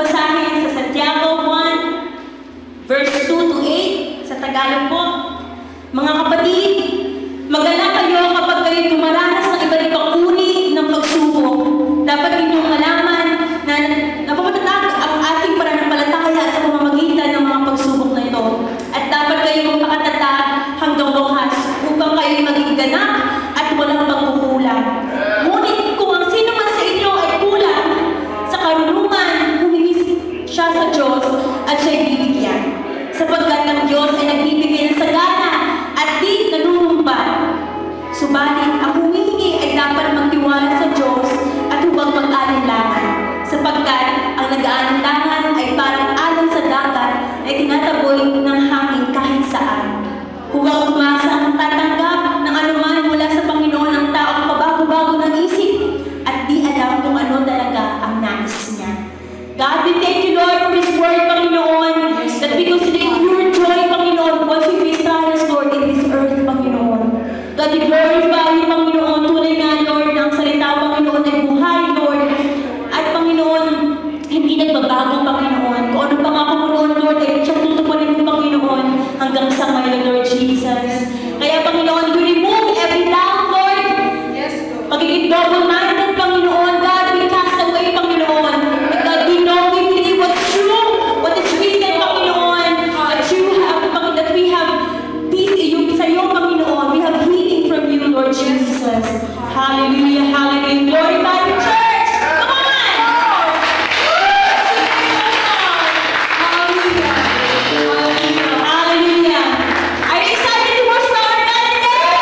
basahin sa Santiago 1, verse 2 to 8, sa Tagalog po. Mga kapatid, mag-alala kayo kapag kayo dumaranas ng iba't ibang uri ng pagsubok. Dapat ninyong malaman na napapatatag ang ating pananampalataya sa pamamagitan ng mga pagsubok na ito. At dapat kayo magpakatatag hanggang wakas upang kayo maging ganap at walang pagkukulang. Ngunit kung ang sino man sa inyo ay kulang sa karunungan, humingi siya sa Diyos at siya'y bibigyan. Sapagkat ang Diyos ay nagbibigay ng sagana at di nanunumbat. Subalit, ang humihingi ay dapat magtiwala sa Diyos at huwag mag-alinlangan. Sapagkat ang nag-aalinlangan ay parang alon sa dagat ay tinataboy ng hangin kahit saan. Huwag umasang tatanggap ng anuman mula sa Panginoon ang taong pabago-bago ng isip at di alam kung ano talaga ang nais niya. God, we thank you, Lord, for this word, Panginoon, that we consider your joy, Panginoon, once we face trials, Lord, in this earth, Panginoon. God, we glorify you, Panginoon, tunay nga, Lord, ang salita, Panginoon, ay buhay, Lord. At, Panginoon, hindi nagbabago, Panginoon. Kung ano pa nga po noon, Lord, ay siyang tutupanin mo, Panginoon, hanggang sa ngayon, Lord Jesus. Kaya, Panginoon, we remove every doubt, Lord. Yes, Lord. Pagiging double-minded, Panginoon, God, we cast away, Panginoon. And God, we know, we believe what's true, what is written, Panginoon, that we have peace sa iyo, Panginoon. We have healing from you, Lord Jesus. Hallelujah, hallelujah. Glorify the church. Come on! Hallelujah. Hallelujah. Are you excited to worship our God today?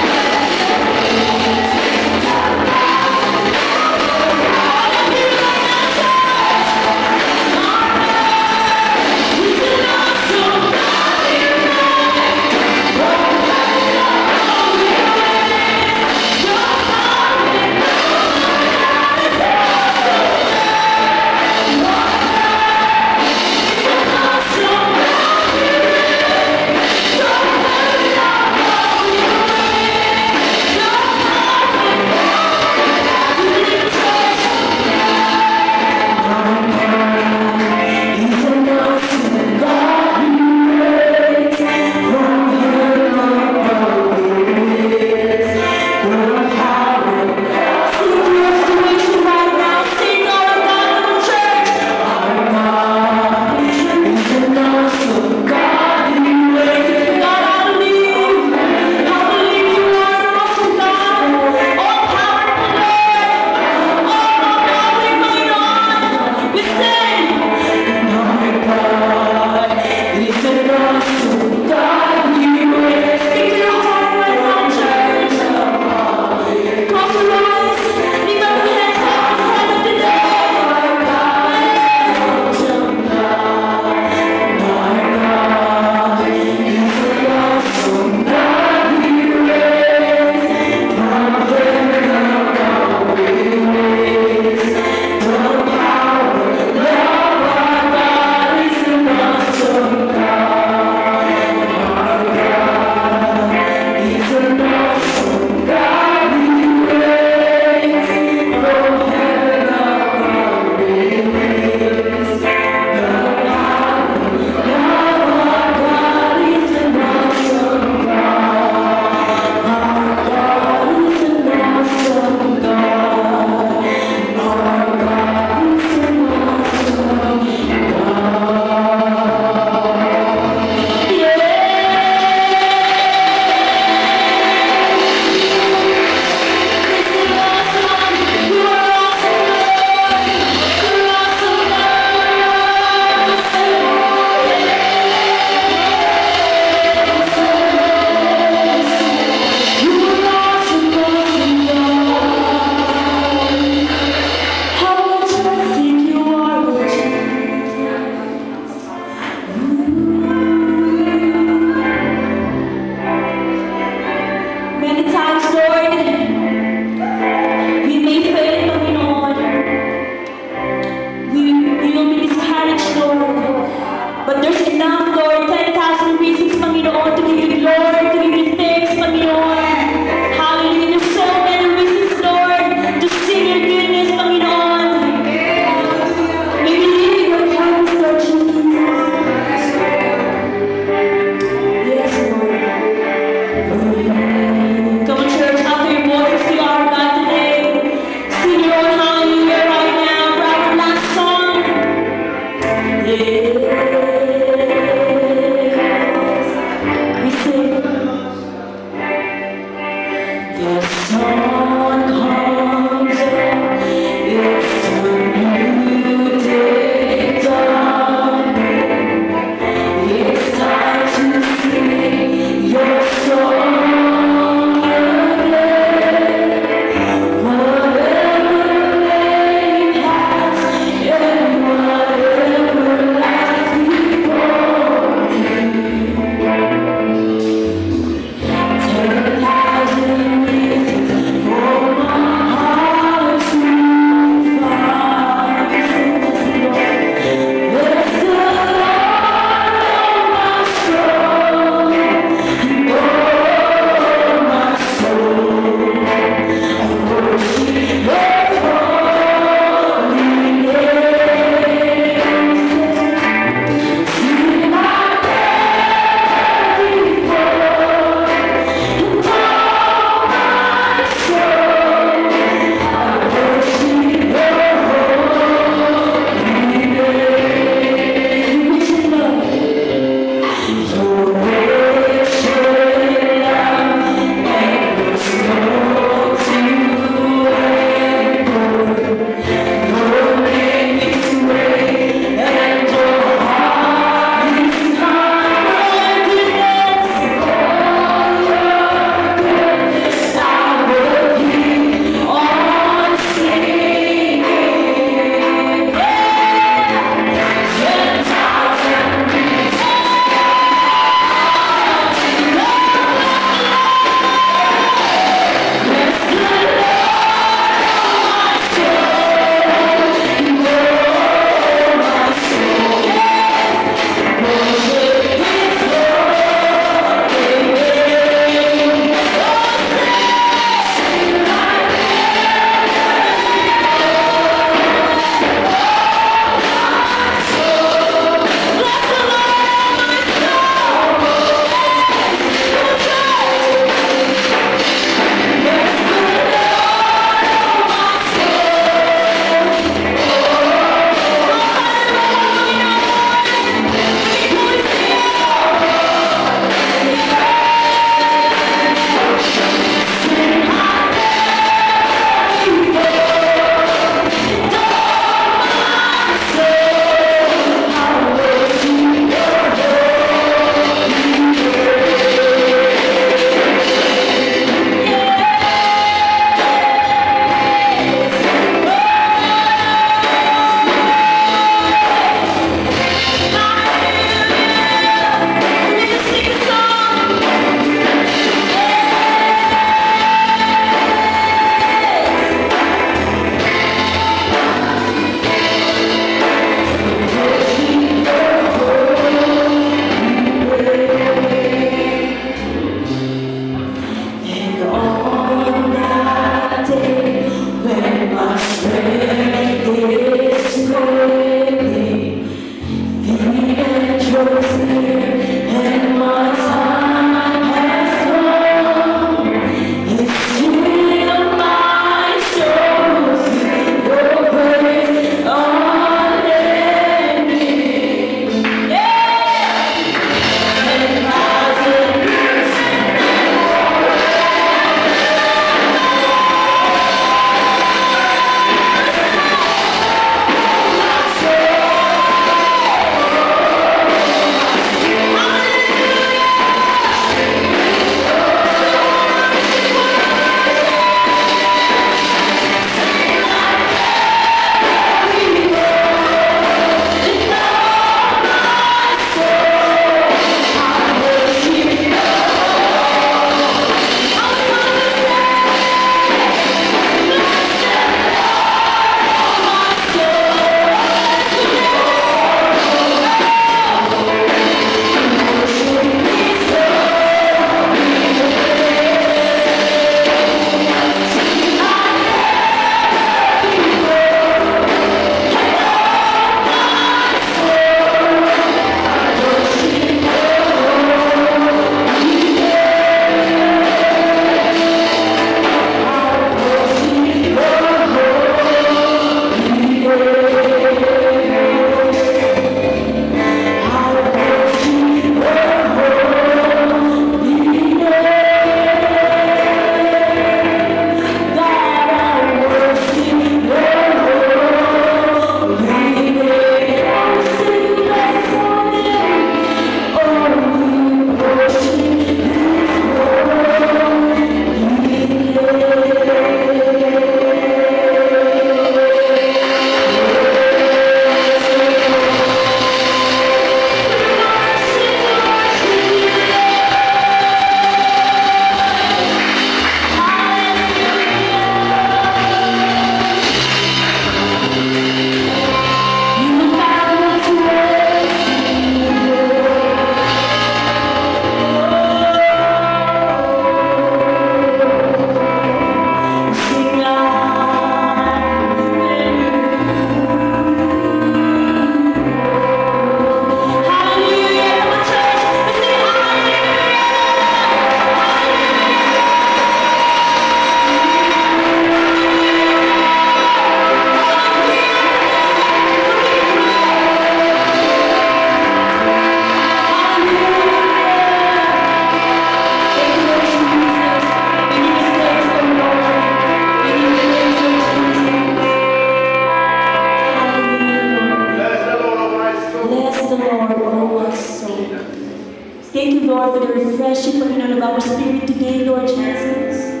refreshing, Panginoon, of our spirit today, Lord Jesus.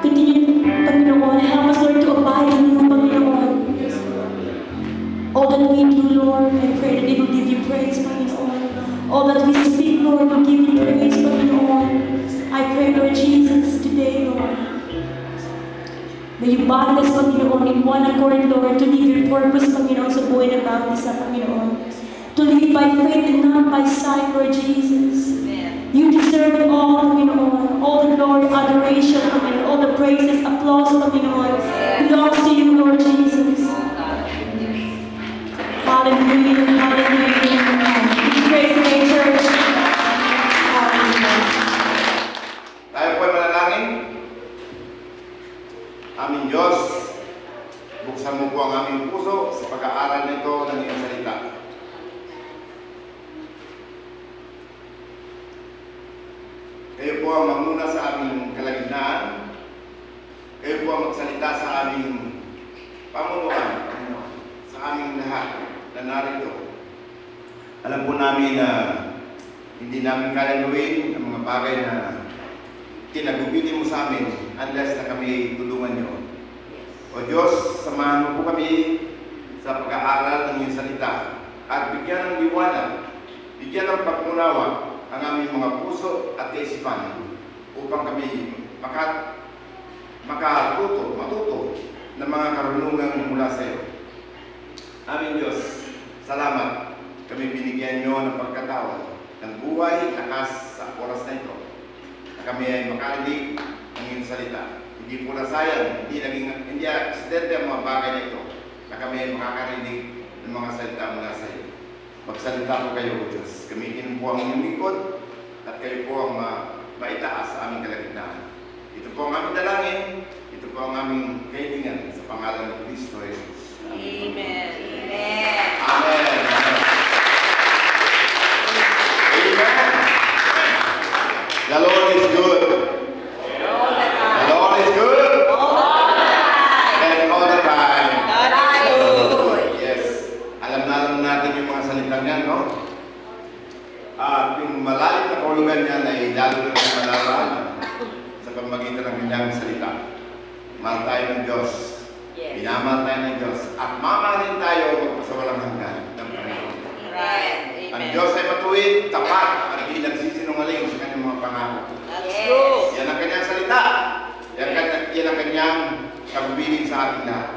Continue, Panginoon, help us, Lord, to abide in you, Panginoon. All that we do, Lord, I pray that it will give you praise, Panginoon. All that we speak, Lord, will give you praise, Panginoon. I pray, Lord Jesus, today, Lord. May you bind us, Panginoon, in one accord, Lord, to live your purpose, Panginoon, sa buhay ng bawat isa, Panginoon. To live by faith and not by sight, Lord Jesus. You deserve it all, Panginoon. All the glory, adoration, Panginoon. All the praises, applause, Panginoon, belongs to you, Lord Jesus. Hallelujah, hallelujah. Praise the church. Tayo po'y manalangin. Aming Diyos, buksan mo po ang aming puso sa pag-aaral nito ng iyong salita. Kayo po ang manguna sa aming kalagitnaan. Kayo po ang magsalita sa aming pamunuan, sa aming lahat na narito. Alam po namin na hindi namin kaya gawin ang mga bagay na kinagubili mo sa amin unless na kami tulungan nyo. O Diyos, samahan mo po kami sa pag-aaral ng iyong salita at bigyan ng liwanag, bigyan ng pag-unawa ang aming mga puso at kaisipan upang kami matuto ng mga karunungan mula sa iyo. Aming Diyos, salamat. Kami binigyan nyo ng pagkataon ng buhay, lakas sa oras na ito, na kami ay makarinig ng iyong salita. Hindi po nasayang, hindi aksidente ang mga bagay na ito, na kami ay makakarinig ng mga salita mula sa iyo. Magsalita po kayo, O Diyos. Gamitin po ang inyong lingkod at kayo po ang maitaas sa aming kalagitnaan. Ito po ang aming dalangin, ito po ang aming kailangan sa pangalan ng Kristo Jesus. Amen. Amen. Amen. Amen. The Lord is good. All the time. The Lord is good. All the time. And all the time. God is good. Yes. Alam natin yung mga salitang yan, no? Yung malalim na kahulugan niyan ay lalo na yung malalaman sa pamagitan ng kanyang salita. Mahal tayo ng Diyos. Yes. Minamahal tayo ng Diyos. At mamahalin tayo magpasawalang hanggan ng Panginoon. Right. Ang Amen. Diyos ay matuwid, tapat, at hindi nagsisinungaling sa kanyang mga pangako. That's Yes. true. Yan ang kanyang salita. Yan ang kanyang kagubiling sa ating lahat.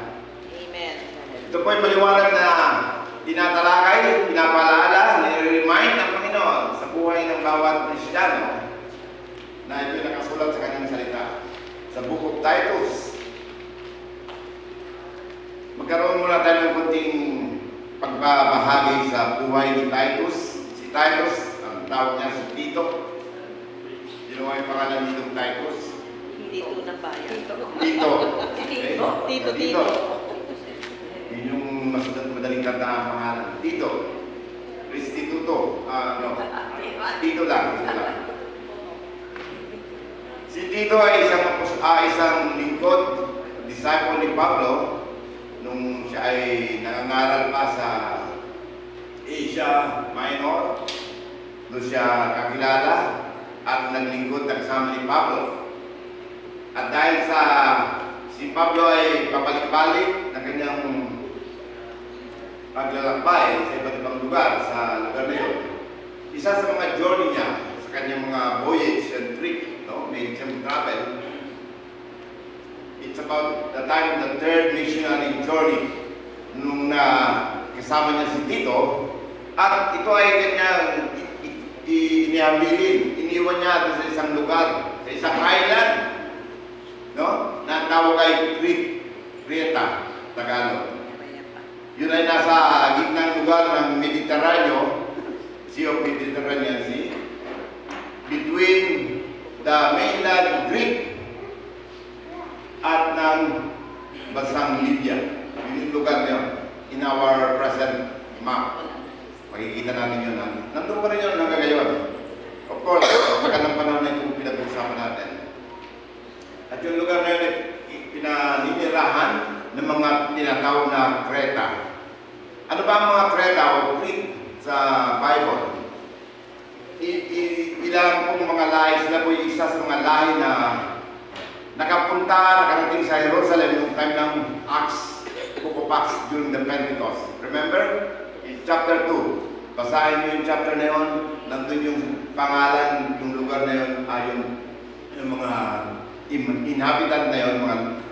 Amen. Ito po ay maliwanag na tinatalakay, pinapaalala, nire-remind ng Panginoon sa buhay ng bawat Kristiyano na ito'y nakasulat sa kanyang salita. Sa Book of Titus, magkaroon muna tayo ng kunting pagbabahagi sa buhay ni Titus. Si Titus, ang tawag niya si Tito. Sino ang pangalan nitong Titus? Tito ng bayan. Tito. Okay? Tito. Yun yung madaling kanta ang pangalan. Tito. Restituto. No. Tito lang. Si Tito ay isang lingkod, disciple ni Pablo, nung siya ay nangangaral pa sa Asia Minor. Doon siya kakilala at naglingkod kasama ni Pablo. At dahil sa si Pablo ay pabalik-balik ng kanyang paglalakbay sa iba't ibang lugar sa lugar na yun, isa sa mga journey niya sa kanyang mga voyage and trip, no? May siyang travel. It's about the time of the third missionary journey nung kasama niya si Tito, at ito ay kanyang iniwan niya sa isang lugar, sa isang island, no? Na tawag ay Creta, Tagalog. Yun ay nasa gitnang lugar ng Mediterranean, Sea of Mediterranean Sea, between the mainland Greek at ng bansang Libya. Yun yung lugar niya in our present map. Makikita natin yun. Nandun pa rin yun hanggang ngayon. Of course, magandang panahon na itong pinag-usapan natin. At yung lugar na yun ay pinaninirahan ng mga tinatawag na Creta. Ano ba ang mga Creta o Crete sa Bible? lahi, sila po yung isa sa mga lahi na nakarating sa Jerusalem noong time ng Acts, Book of Acts during the Pentecost. Remember? In chapter 2. Basahin niyo yung chapter na yun. Nandun yung pangalan, yung lugar na yun, yung mga inhabitant na yun,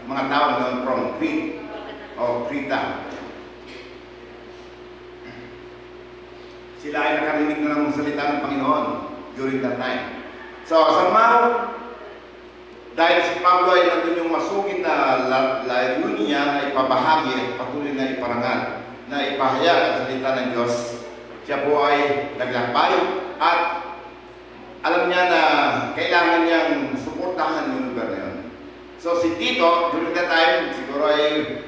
mga tao na yun from Crete o Krita. Sila ay nakarinig na ng salita ng Panginoon during that time. So, somehow, dahil si Pablo ay nandun yung masugid na layunin niya na ipabahagi at patuloy na iparangal, na ipahayag ang salita ng Diyos, siya po ay naglakbay at alam niya na kailangan niyang suportahan yung lugar na yun. So si Tito, during that time, siguro ay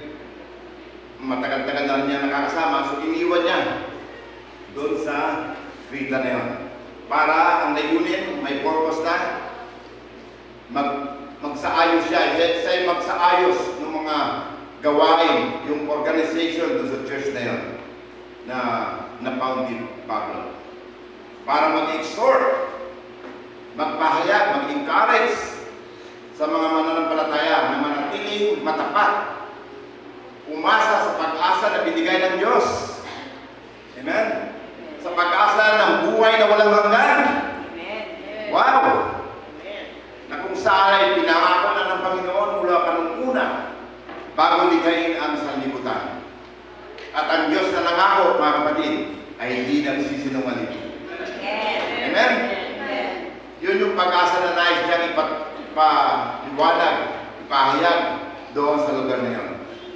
matagal-tagal na niya nakakasama, so iniwan niya doon sa Krita na yun. Para ang layunin, may purpose na, magsaayos siya. Siya ay magsaayos ng mga gawain, yung organization doon sa church na yun, na found ni Pablo. Para mag-exhort, magpahayag, mag-encourage sa mga mananampalataya na manatiling matapat, umasa sa pag-asa na binigay ng Diyos. Amen? Sa pag-asa ng buhay na walang hanggan. Wow! Na kung saan ay pinangako na ng Panginoon mula pa nung una bago likhain ang sanlibutan. At ang Diyos na nangako, mga kapatid, ay hindi nagsisinungaling. Amen? Yun yung pag-asa na nais niyang ipaliwanag, ipahayag doon sa lugar na yun.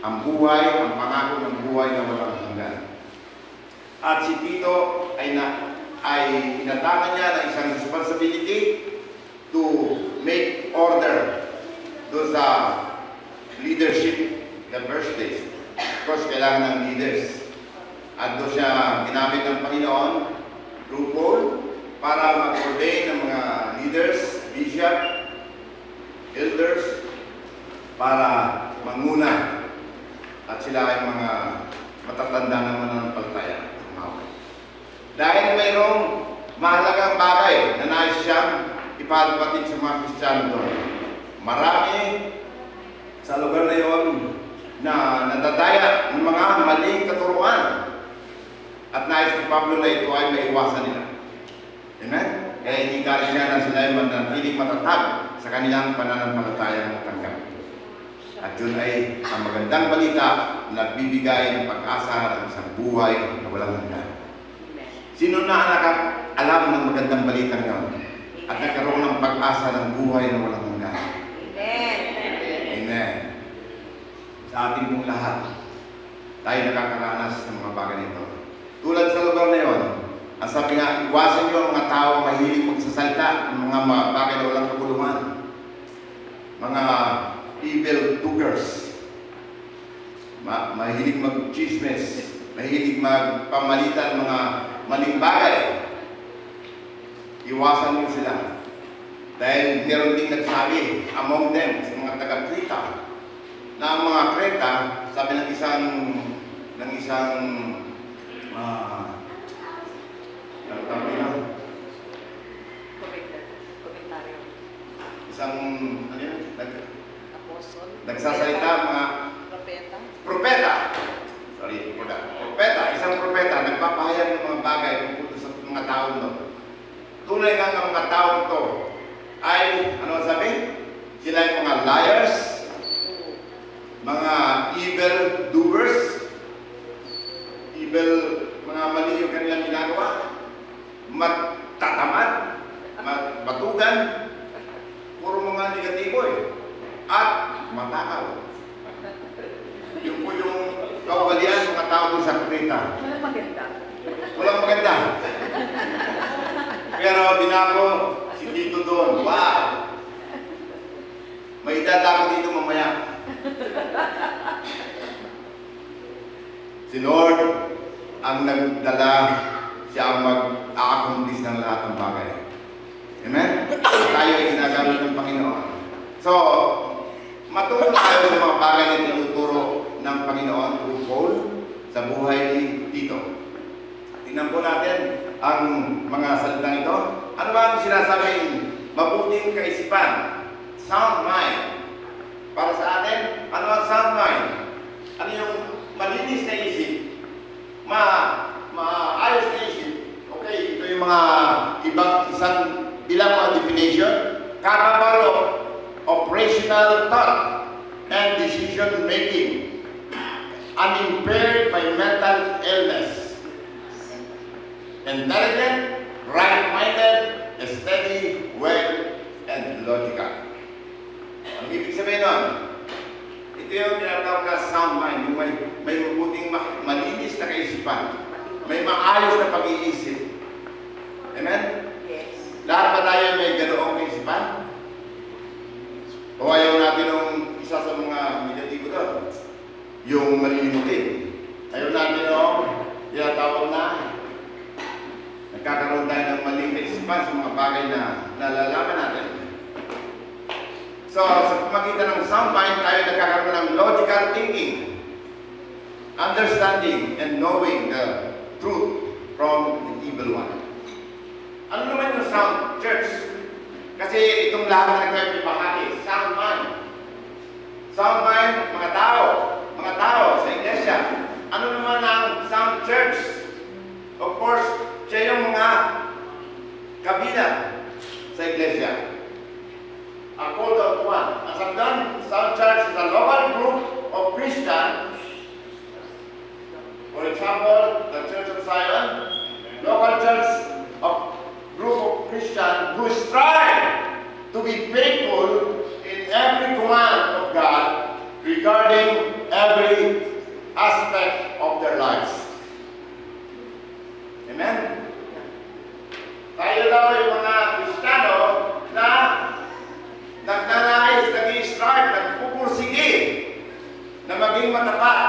Ang buhay, ang pangako ng buhay na walang hanggan. At si Tito ay inatangan niya ng isang responsibility to make order doon sa leadership the first days. Of course, kailangan ng leaders. At doon siya ginamit ng Panginoon through Paul para mag-ordain ng mga leaders, bishop, elders, para manguna. At sila ay mga matatanda ng mananampalataya. Dahil mayroong mahalagang bagay na nais siyang ipalapatid sa mga Kristiyano doon. Marami sa lugar na yon na nadadaya ng mga maling katuruan. At nais ni Pablo na ito ay maiwasan nila. Amen? Kaya inikari siya na sila ay manatiling matatag sa kanilang pananampalataya na tanggap. At yun ay ang magandang balita na nagbibigay ng pag-asa ng isang buhay na walang hanggan. Sino na alam ng magandang balita ngayon at nagkaroon ng pag-asa ng buhay na walang hanggan? Amen. Amen. Sa ating pong lahat, tayo nakakaranas ng mga bagay nito. Tulad sa lugar na yon, ang sabi nga, iwasan niyo ang mga tao mahilig magsasalita ng mga bagay na walang kabuluhan. Mga evil doers, mahilig mag-chismes, mahilig magpamalitan mga maling bagay. Iwasan niyo sila. Dahil meron ding nagsabi among them, sa mga taga-Kreta, na ang mga Kreta, sabi ng isang nagsasalita mga propeta. Sorry for that. Isang propeta, nagpapahayag ng mga bagay tungkol sa mga tao doon. Tunay nga ang mga tao to ay, ano sabi? Sila ay mga liars, mga evil doers, mga mali yung kanilang ginagawa, matatamad, batugan, puro mga negatibo at matakaw. Yung po yung kaugalian ng mga tao doon sa Kreta. Walang maganda. Pero binago si Tito doon. Wow! May edad ako dito mamaya. Si Lord ang nagdala, siya ang mag-a-accomplish ng lahat ng bagay. Amen? Tayo ay ginagamit ng Panginoon. So, matuto tayo sa mga bagay na tinuturo ng Panginoon through Paul sa buhay ni Tito. Tingnan po natin ang mga salitang ito. Ano ba ang sinasabing mabuting kaisipan. Sound mind. Para sa atin, ano ang sound mind? Ano yung malinis na isip? Maayos na isip. Okay, ito yung mga ilang mga definition. Capable of operational thought and decision making. Unimpaired by mental illness. Intelligent, right-minded, steady, well, and logical. Ang ibig sabihin nun, ito yung tinatawag na sound mind, yung may mabuting malinis na kaisipan, may maayos na pag-iisip. Amen? Yes. Lahat ba tayo may ganoong kaisipan? O ayaw natin ng isa sa mga negatibo doon, yung malilimutin. Ayaw natin ng tinatawag na nagkakaroon tayo ng maling kaisipan sa mga bagay na nalalaman natin. So, sa pamagitan ng sound mind, tayo nagkakaroon ng logical thinking, understanding, and knowing the truth from the evil one. Ano naman yung sound church? Kasi itong lahat na tayo ibahagi, sound mind. Sound mind, mga tao sa iglesia. Ano naman ang sound church? Of course, siya yung mga kabilang sa iglesia. A code of one. As I've done, sound church is a local group of Christians. For example, the Church of Zion, local church of group of Christians who strive to be faithful in every command of God regarding every aspect of their lives. Amen? Tayo daw yung mga Kristiyano na nagnanais, nag-i-strive, nagpupursige na maging matapat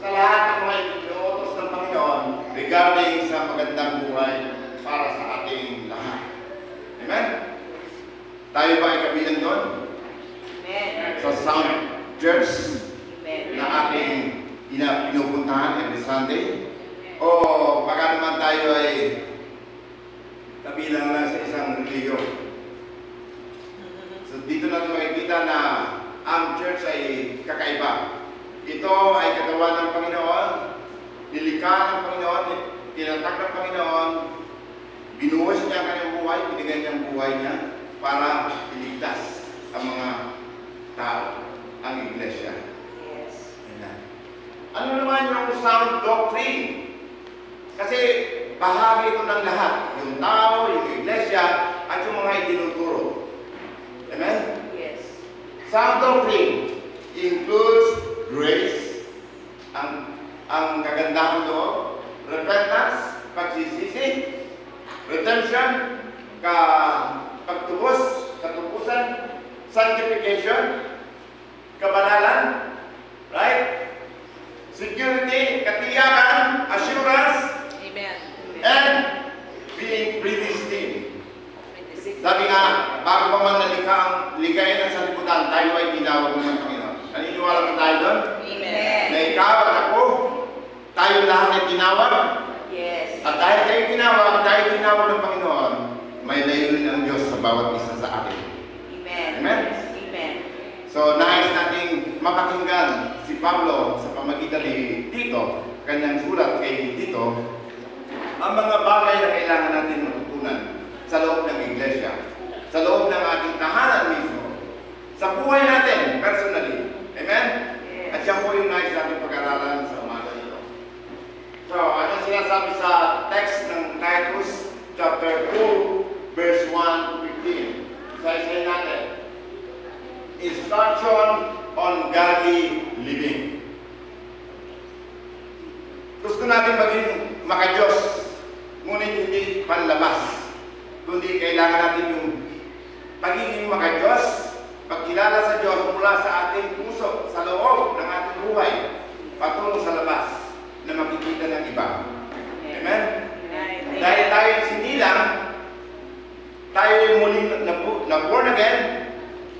sa lahat ng mga inuutos ng Panginoon regarding sa magandang buhay para sa ating lahat. Amen? Tayo ba ay kabilang doon? Amen. Sa Sound Church Amen. na ating pinupuntahan every Sunday? O baka naman tayo ay kabilang lang sa isang religion? So dito natin makikita na ang church ay kakaiba. Ito ay katawan ng Panginoon, nilikha ng Panginoon, tinatak ng Panginoon, binuhos niya ang kanyang buhay, binigay niya ang buhay niya para iligtas ang mga tao, ang iglesia. Yes. Amen. Ano naman yung sound doctrine? Kasi bahagi ito ng lahat. Yung tao, yung iglesia, at yung mga itinuturo. Amen? Yes. Sound doctrine includes grace, ang kagandahan loob, repentance, pagsisisi, redemption, pagtubos, katubusan, sanctification, kabanalan, right? Security, katiyakan, assurance, Amen. and being predestined. Sabi nga, bago pa man nalikha ang ligayin ng sanlibutan, tayo ay tinawag ng Panginoon. Naniniwala ba tayo doon? Amen. Na ikaw at ako, tayo lahat ay tinawag. Yes. At dahil tayo tinawag ng Panginoon, may layunin ang Diyos sa bawat isa sa atin. Amen. Amen? Amen. So, nais nating mapakinggan si Pablo sa pamagitan ni Tito, kanyang sulat kay Tito, ang mga bagay na kailangan natin matutunan sa loob ng iglesia, sa loob ng ating tahanan mismo, sa buhay natin, personally. Amen? Yes. At yan po yung nais natin pag-aralan sa umaga ito. So, ano sinasabi sa text ng Titus chapter 2, verse 1 to 15? Isa-isayin natin. Instruction on godly living. Gusto natin maging maka-Diyos, ngunit hindi panlabas. Kundi kailangan natin yung pagiging maka-Diyos, pagkilala sa Diyos mula sa ating puso, sa loob ng ating buhay, patungo sa labas na makikita ng iba. Amen? Dahil tayo sinilang, tayo yung muling na born again,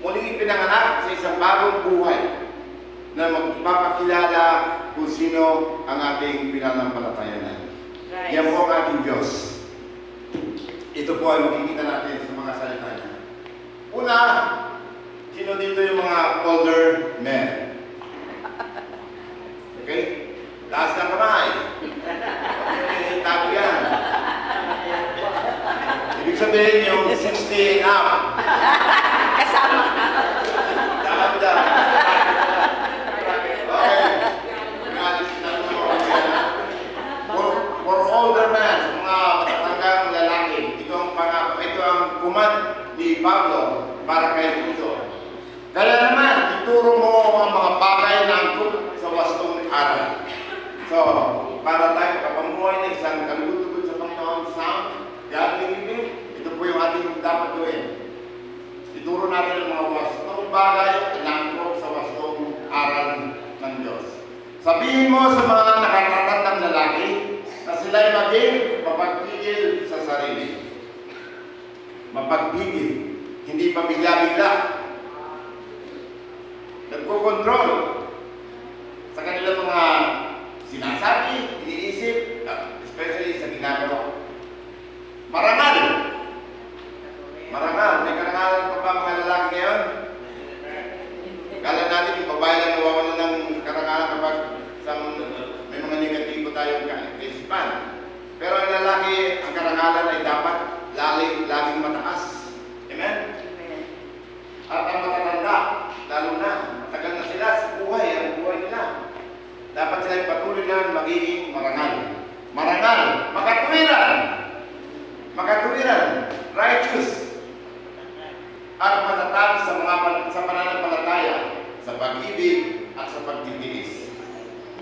muling ipinanganak sa isang bagong buhay na magpapakilala kung sino ang ating pinanampalatayanan. Yan po ang ating Diyos. Ito po ay makikita natin sa mga salita niya. yung 60 and up. Kasama. Dapat dyan. Okay. For older men, mga matatanggang lalaki, ito ang command ni Pablo para kay Tito. Kaya naman, ituro mo ang mga bagay na angkop sa wastong aral. So, para tayo makapamuhay na isang kalugod-lugod sa Panginoon sa godly living, ito po yung ating dapat gawin. Ituro natin ang mga wastong bagay na angkop sa wastong aral ng Diyos. Sabihin mo sa mga nakatatandang lalaki na sila'y maging mapagpigil sa sarili. Mapagpigil, hindi pa bigla-bigla. Nagko-control sa kanilang mga sinasabi, iniisip, especially sa ginagawa. Marangal. Marangal. May karangalan pa ba mga lalaki ngayon? Kala natin yung babae lang nawawalan ng karangalan kapag may mga negatibo tayong kaisipan. Pero ang lalaki, ang karangalan ay dapat laging mataas. Amen? At ang matatanda, lalo na, matagal na sila sa buhay, ang buhay nila. Dapat sila patuloy na magiging marangal. Marangal, makatuwiran. Makatuwiran, righteous. At matatag sa pananampalataya, sa pag-ibig at sa pagtitiis.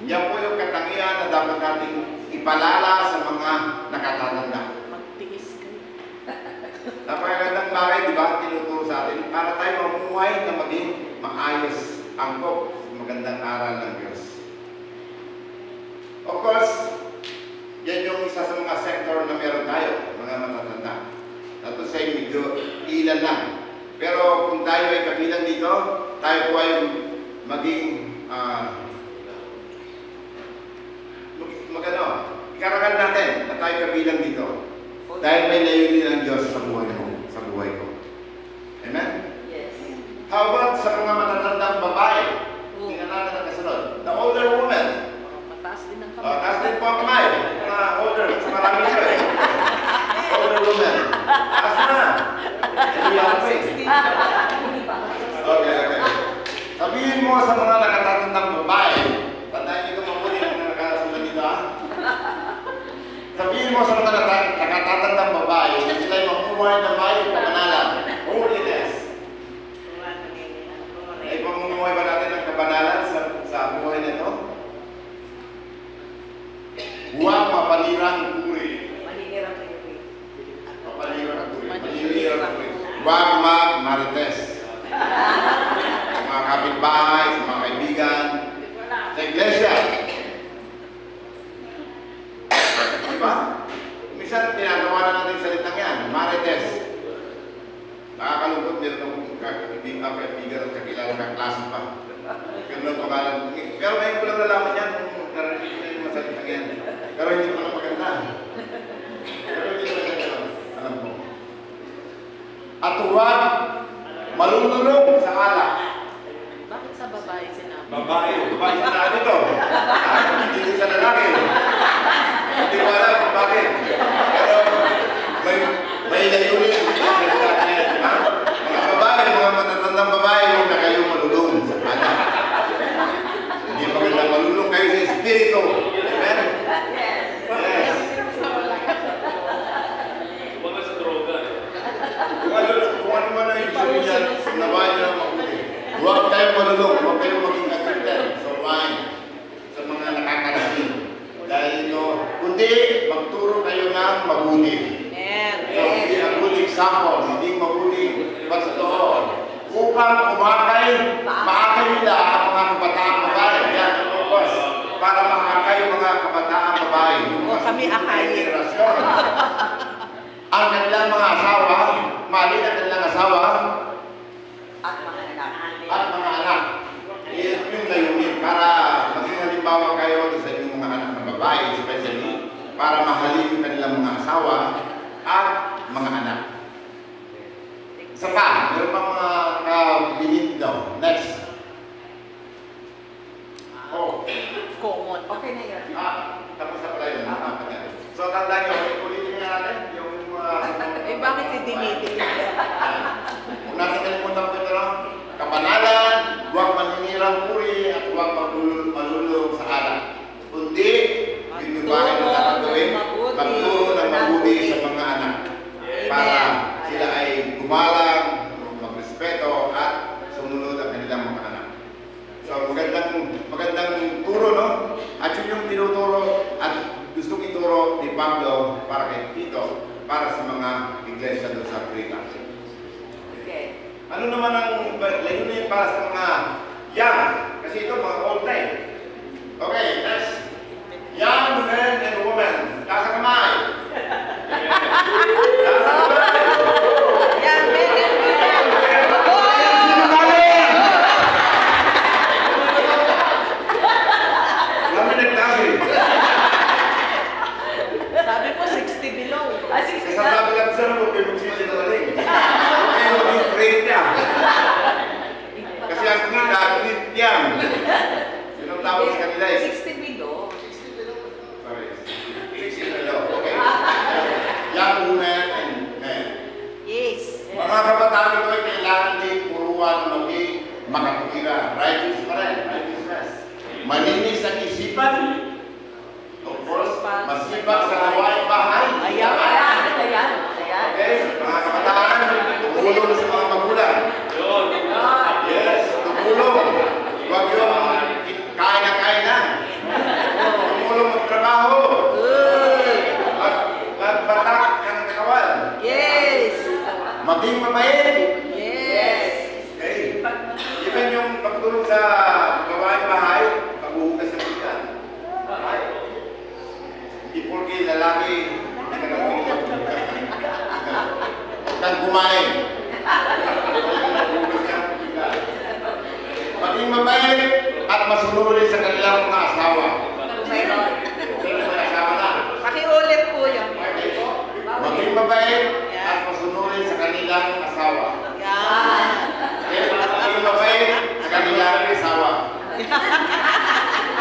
Yan po yung katangian na dapat nating ipalala sa mga nakatatanda. Magtiis ka. Napakagandang bagay, di ba? Tinuturo sa atin para tayo mamuhay na maging maayos, angkop sa magandang aral ng Diyos. Of course, yan yung isa sa mga sector na meron tayo, mga matatanda. Dato sa medyo ilan lang. Pero kung tayo ay kabilang dito, tayo po ay maging ikarangal natin na tayo kabilang dito. Dahil may layunin ang Diyos sa buhay mo, sa buhay ko. Amen? Yes. How about sa mga matatandang babae? Tingnan natin ang kasunod. The older woman. Mataas din ang kamay. Taas din po ang kamay. Mga older, mas marami siya eh. Older woman. Taas na. Hindi ako eh. Okay. Sabihin mo sa mga nakatatandang babae, tandaan niyo ito mabuti ang nakakasunod dito ha. Sabihin mo sa mga nakatatandang babae na sila'y mamuhay na may kabanalan. Holiness. Ay pamumuhay ba natin ng kabanalan sa buhay nito? Huwag mapalirang puri. Maninirang kayo. Mapalirang puri. Maninirang puri. Huwag magmarites. Sa mga kapitbahay, sa mga kaibigan, sa iglesia. Diba? Minsan, tinatawanan natin yung salitang yan. Marites. Nakakalungkot din itong kaibigan at kakilala ng klase pa. Ganun ang pangalan. Pero ngayon ko lang nalaman yan kung narinig ko na yung mga salitang yan. Pero hindi ko lang maganda. Pero hindi ko lang alam mo. At huwag malulunong sa alak. Bakit sa babae sinabi? Babae sa natin ito. Hindi sa lalaki. Hindi ko alam kung bakit. Pero may layunin. Mga babae, mga matatandang babae, huwag na kayo malulong sa alak. Hindi magandang malulong kayo sa espiritu. Amen? Yes. Kung ano man ang ibig sabihin niya, nabahan niyo ng mabuti. Huwag tayo malulong, huwag kayo maging addicted sa wine, sa mga nakakalasing. Dahil ito, kundi magturo kayo ng mabuti. So, hindi ang good example, hindi mabuting pagtotoo. Upang maakay nila ang mga kabataang babae. Yan ang purpose. Para maakay mga kabataang babae. O kami akayin. Ang kanilang mga asawa, mali ang kanilang asawa, At mga anak. at mga anak. Iyon yung layunin para maging halimbawa kayo sa inyong mga anak na babae, especially, para mahalin yung kanilang mga asawa at mga anak. Isa pa, meron pa mga kabilin daw. Next. Oh. Common. Okay na yun. Tapos na pala yun. So, tandaan nyo, ulitin nga natin yung Eh bakit i-delete? gumalang, magrespeto, at sumunod ang kanilang mga anak. So, magandang turo, no? At yun yung tinuturo at gustong ituro ni Pablo para kay Tito, para sa mga iglesia doon sa Creta. Okay. Ano naman ang layunin para sa mga young? Kasi ito, mga old na eh. Okay, next. Young men and women. Taas ang kamay. Taas ang kamay. Yan, men and women. Kami nagtabi. Sabi po 60 below. 60 Sa sabi lang sa mo, kayo magsisi na rin. Kayo maging great niya. Kasi ang great yan. Yun ang tawag sa kanila eh. 60 below. Sorry. 60 below. Okay. Young women and men. Yes. Mga kabataan ito ay kailangan din puruan na maging makapira. Righteous pa rin. Righteousness. Malinis ang isipan. Of course, masipag sa gawain bahay. Ayan. Okay, mga kabataan, tumulong sa mga magulang. Yes, tumulong. Huwag yung kain na. Tumulong magtrabaho. Magbatak ng katawan. Yes. Maging mabait. Yes. Okay. Even yung pagtulong sa gawain bahay, pagbuhugas sa bigan. Hindi porke lalaki, hindi ka nang pagbuhugas. Huwag kang kumain. Maging mabait at masunuri sa kanilang mga asawa. Okay, may asawa na. Pakiulit po yan. Maging mabait at masunuri sa kanilang asawa. Yan. Okay, maging mabait sa kanilang asawa.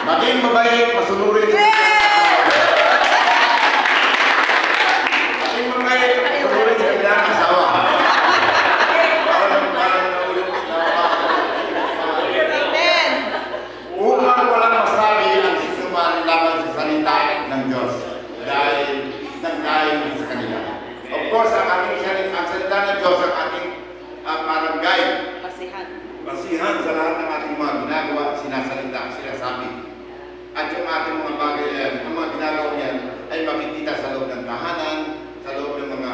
Maging mabait, masunuri sa kanilang asawa. Maging mabait, masunuri sa kanilang asawa. Parang naulit na Amen. upang walang masabi ang sisuman laban sa salita ng Diyos dahil nanggaling sa kanila. Of course, ang salita ng Diyos ang ating parang guide, Pasihan. basihan sa lahat ng ating mga ginagawa, sinasalita, sinasabi. At yung ating mga bagay yan, ang mga ginagawa niyan ay makikita sa loob ng tahanan, sa loob ng mga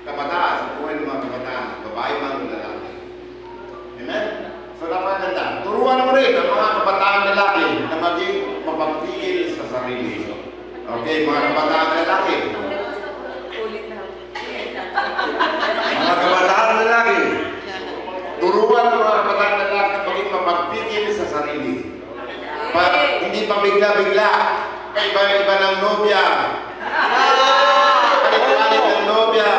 kabataan, sa buhay ng mga kabataan, babae man o lalaki. Amen? So napaganda. Turuan mo rin ang mga kabataan lalaki na maging mapagpigil sa sarili. Okay, mga kabataan lalaki. Ulit na. Mga kabataan lalaki. Turuan ang mga kabataan lalaki na maging mapagpigil sa sarili. Hindi pa bigla-bigla. Iba-iba ng nobya. Palit-palit ng nobya.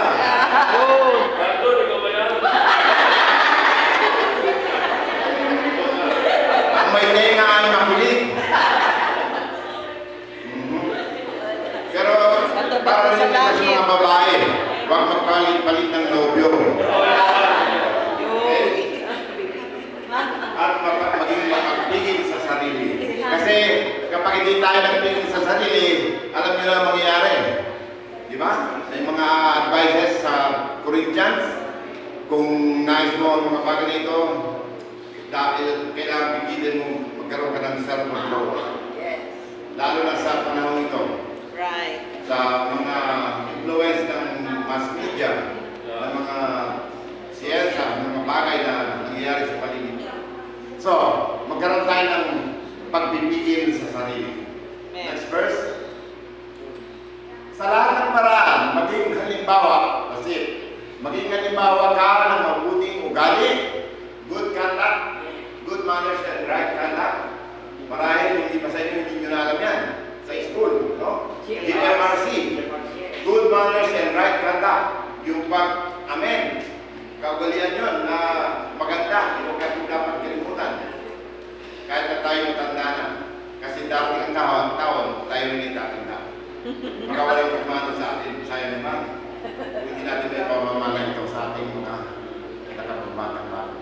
Ang may tenga ay makulit. Pero para rin sa mga babae, huwag magpalit-palit ng nobyo. At maging makapigil sa sarili. Kasi kapag hindi tayo nagpigil sa sarili, alam niyo na ang mangyayari. Di ba? May mga advices sa Corinthians, kung nais mo ang mga bagay nito, dahil kailangan pigilin mo magkaroon ka ng self-control. Yes. Lalo na sa panahon ito. Right. Sa mga influence ng mass media, ng mga siyensya, ng mga bagay na nangyayari sa paligid. So, magkaroon tayo ng pagpipigil sa sarili. Next verse. Sa lahat ng paraan, maging halimbawa, kasi maging halimbawa ka ng mabuting ugali, good conduct, good manners and right conduct. Marahil hindi pa sa inyo, hindi nyo na alam yan. Sa school, no? GMRC. Good manners and right conduct. Yung pag-amen. Kaugalian yun na maganda. Yung dapat kalimutan. Kahit na tayo matanda na. Kasi darating ang taon, tayo rin itatanda. Baka walang pagmano sa atin. Sayang naman. Hindi natin may pamamalang ito sa ating mga nakapagbatang ba.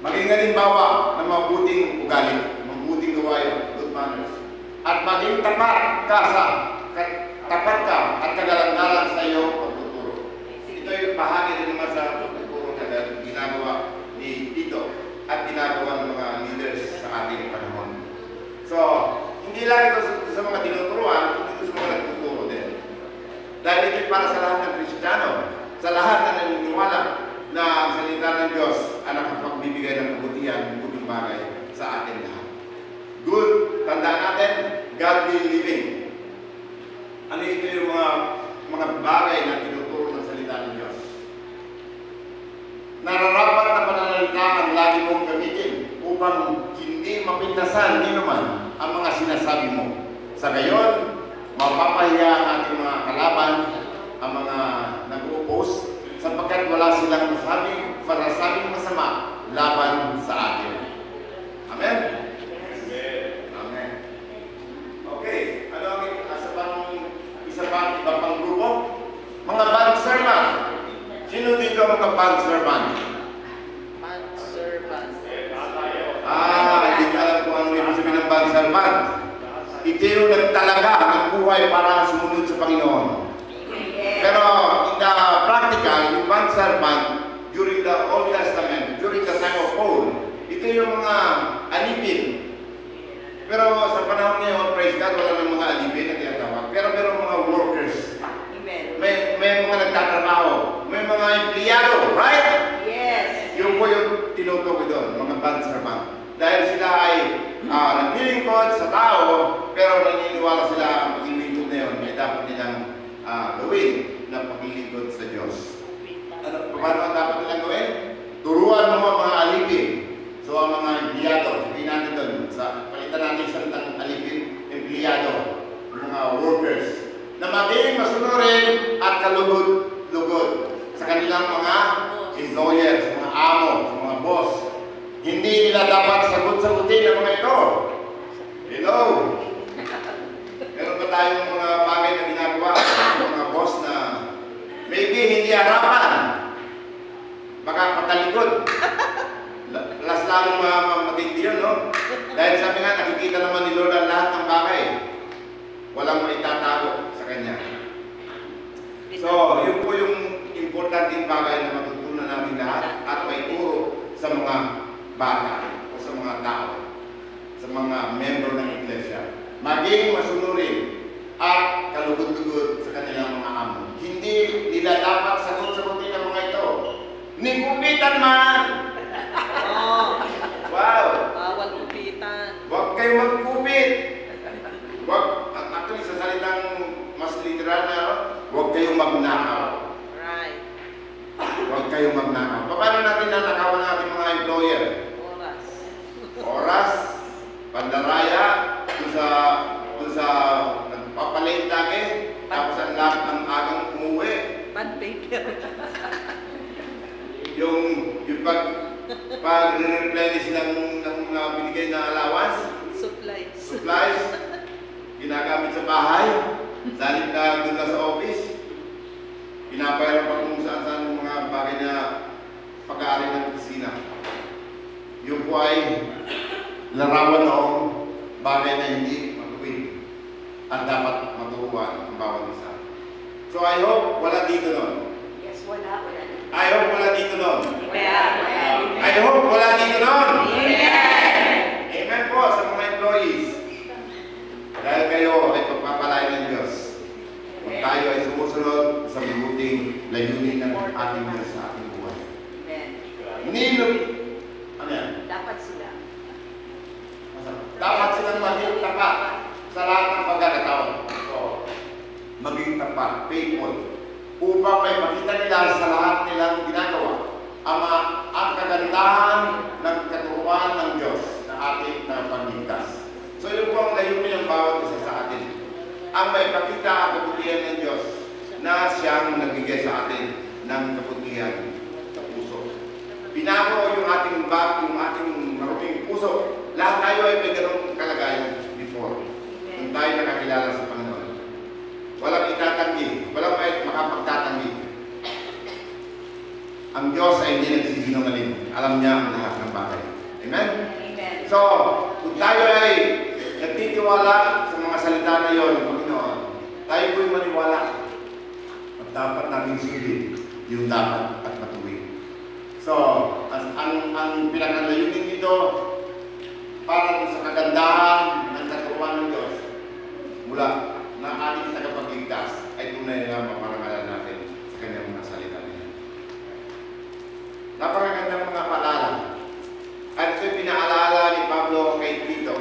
Maging halimbawa ng mabuting ugali, mabuting gawain, good manners. At maging tapat ka at kagalang-galang sa iyong pagtuturo. Ito yung yung mga bagay na tinuturo ng salita ng Diyos. Nararapat na pananalita ang lagi mong gamitin upang hindi mapintasan ni naman ang mga sinasabi mo. Sa gayon, mapapahiya ang ating mga kalaban, ang mga nag-uupos, sapagkat wala silang masasabing masama laban sa atin. Amen? Amen. Okay, ano ang isa pang grupo? Mga bond servant. Sino dito ang mga bond servant? Bond servant. Hindi ko alam kung ano ibig sabihin ng bond servant. Ito yung nagtalaga ng buhay para sumunod sa Panginoon. Pero in the practical, yung bond servant, during the Old Testament, during the time of Paul, ito yung mga alipin. Pero sa panahon ngayon, praise God, wala ng mga alipin na tinatawag. Pero meron mga workers. Amen. May mga nagtatrabaho. May mga empleyado, right? Yes. Yung po yung tinutukoy doon, mga bond servant. Dahil sila ay naglilingkod sa tao, pero naniniwala sila ang paglilingkod na yun ay dapat nilang gawin na paglilingkod sa Diyos. Paano ang dapat nilang gawin? Turuan mo ang mga alipin. So ang mga empleyado, sabihin natin doon, palitan natin sa salitang alipin, empleyado, mga workers, na maging masunurin at kalugod-lugod sa kanilang mga employers, mga amo, mga boss. Hindi nila dapat sagot-sagutin ang mga ito. Hello? Meron ba tayong mga bagay na ginagawa ng mga boss na maybe hindi harapan, baka patalikod. Lalong matindi yun, no? Dahil sabi nga, nakikita naman ni Lord ang lahat ng bagay. Walang maitatago sa Kanya. So, yun po yung importanteng bagay na matutunan namin lahat at may turo sa mga bata o sa mga tao, sa mga membro ng iglesia. Maging masunurin at kalugod-lugod sa kanilang mga amo. Hindi nila dapat sagot-sagutin ang mga ito. Nikupitan man! Oh. Wow! Bawal kupitan. Huwag kayong magkupit! Actually, sa salitang mas literal na, huwag kayong magnakaw. Right. Huwag kayong magnakaw. Paano natin nanakawan ng ating mga employer? Oras. Oras, pandaraya, dun sa nagpapalate lagi, tapos ang lahat ng agang umuwi. Bad paper. Yung pag-replenish ng mga binigay na allowance, supplies, ginagamit sa bahay, salit na doon na sa office, pinapayaran pa kung saan-saan mga bagay na pag-aari ng opisina. Yung po ay larawan noong bagay na hindi matuwid at dapat maturuan ang bawat isa. So I hope wala dito nun. Yes, wala. I hope wala dito nun. Amen. I hope wala dito nun. Amen. Amen po sa mga employees. Dahil kayo ay pagpapalain ng Diyos. Kung tayo ay sumusunod sa mabuting layunin ng ating Diyos sa ating buhay. Ano yan? Dapat sila. Dapat silang maging tapat sa lahat ng pagkakataon. So, maging tapat, faithful, upang may makita nila sa lahat nilang ginagawa ang kagandahan ng katuruan ng Diyos na ating pagligtas. So, yun po ang layunin ng bawat isa sa atin. Ang may pakita ang kabutihan ng Diyos na siyang nagbigay sa atin ng kabutihan sa puso. Binago yung ating maruming puso. Lahat tayo ay may ganong kalagayan before. Kung tayo nakakilala sa Panginoon. Walang itatanggi. Walang may makapagtatanggi. Ang Diyos ay hindi nagsisinungaling. Alam niya ang lahat ng bagay. Amen? Amen. So, kung tayo ay nagtitiwala sa mga salita na yun ng Panginoon, tayo po'y maniwala. At dapat natin sundin yung dapat at matuwid. So, ang pinakalayunin nito para sa kagandahan ng katuruan ng Diyos mula na ating tagapagligtas ay tunay na maparangalan natin sa kanyang mga salita niya. Napakagandang mga paalala. At ito'y pinaalala ni Pablo kay Tito